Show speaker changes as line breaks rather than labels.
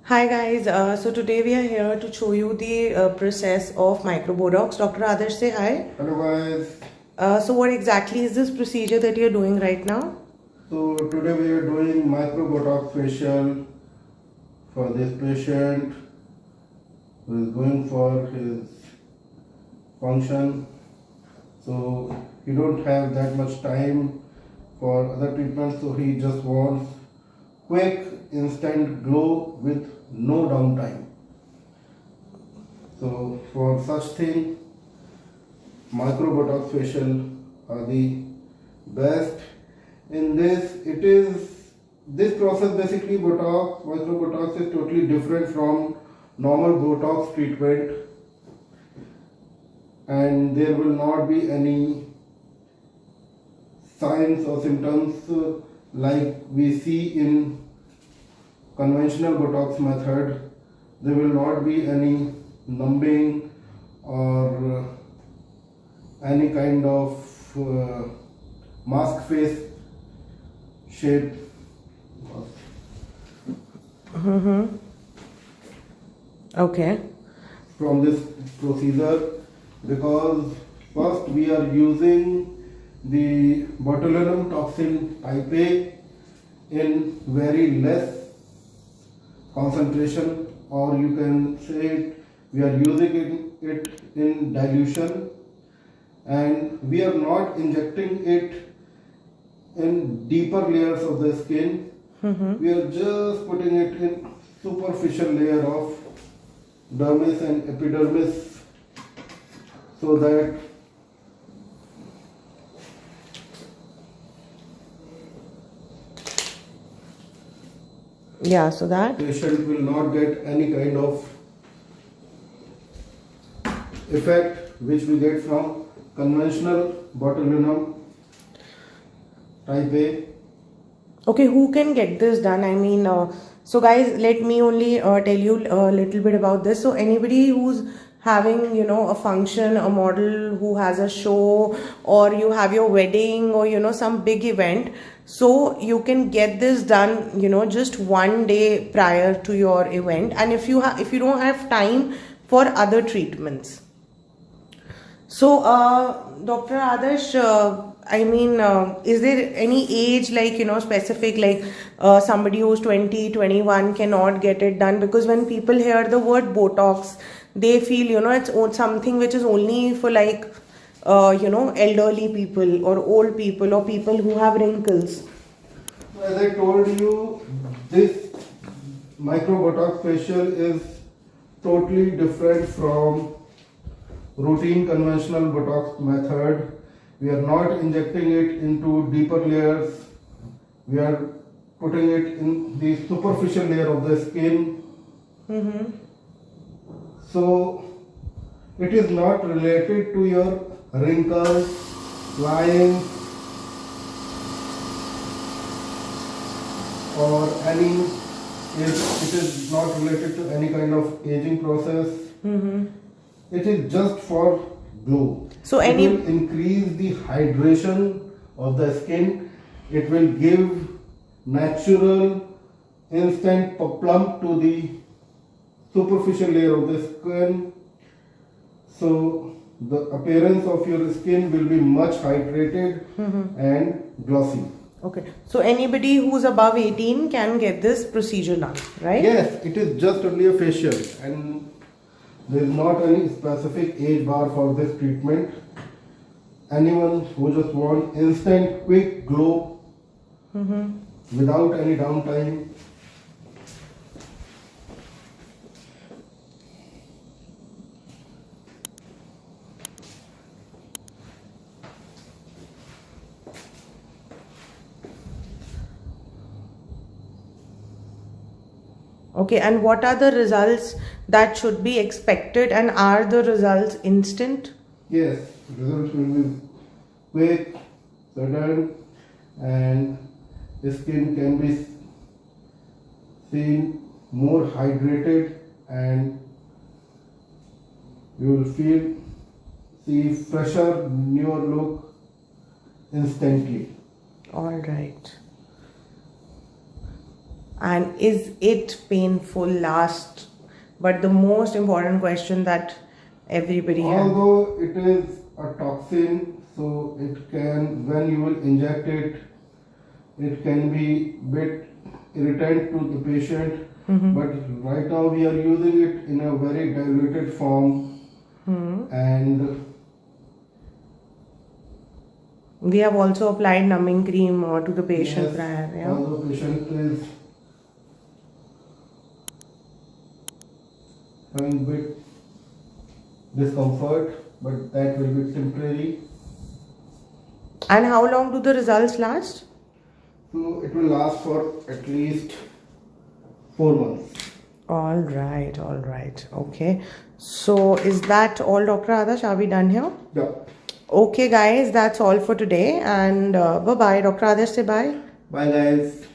Hi guys, so today we are here to show you the process of microbotox. Dr. Adarsh, say hi.
Hello guys.
So what exactly is this procedure that you're doing right now?
So today we are doing microbotox facial for this patient who is going for his function. So he don't have that much time for other treatments, so he just wants quick instant glow with no downtime. So for such thing, microbotox facial are the best. In this process basically microbotox is totally different from normal botox treatment, and there will not be any signs or symptoms like we see in conventional botox method. There will not be any numbing or any kind of mask face shape.
Okay.
From this procedure, because first we are using the botulinum toxin type A in very less concentration, or you can say we are using it in dilution, and we are not injecting it in deeper layers of the skin. We are just putting it in superficial layer of dermis and epidermis, so that
Yeah, so that.
patient will not get any kind of effect which we get from conventional botulinum type A.
Okay, who can get this done? I mean, so guys, let me only tell you a little bit about this. So anybody who's having, a function, a model who has a show, or you have your wedding, or, some big event, so you can get this done, just one day prior to your event. And if you don't have time for other treatments. So, Dr. Adarsh, I mean, is there any age like, specific, like somebody who's 20, 21 cannot get it done? Because when people hear the word Botox, they feel, it's something which is only for like, elderly people or old people or people who have wrinkles.
As I told you, this microbotox facial is totally different from routine conventional botox method. We are not injecting it into deeper layers. We are putting it in the superficial layer of the skin. So it is not related to your wrinkles, lines, or any. It is not related to any kind of aging process. It is just for glow.
So
it will increase the hydration of the skin. It will give natural instant plump to the superficial layer of the skin. So the appearance of your skin will be much hydrated and glossy.
Okay, so anybody who's above 18 can get this procedure done, right?
Yes, it is just only a facial, and there is not any specific age bar for this treatment. Anyone who just want instant quick glow without any downtime.
Okay, and what are the results that should be expected, and are the results instant?
Yes, results will be quick, sudden, and the skin can be seen more hydrated, and you will see fresher, newer look instantly.
All right. And is it painful last? But the most important question that everybody has.
Although it is a toxin, so it can, when you will inject it, it can be bit irritant to the patient. But right now we are using it in a very diluted form, and
We have also applied numbing cream to the patient
yes,
prior. Yeah.
although patient is having bit discomfort, but that will be temporary.
And how long do the results last?
So it will last for at least 4 months.
All right, all right. Okay. So is that all, Dr. Adarsh? Are we done here?
Yeah.
Okay, guys, that's all for today. And bye-bye. Dr. Adarsh, say bye.
Bye guys.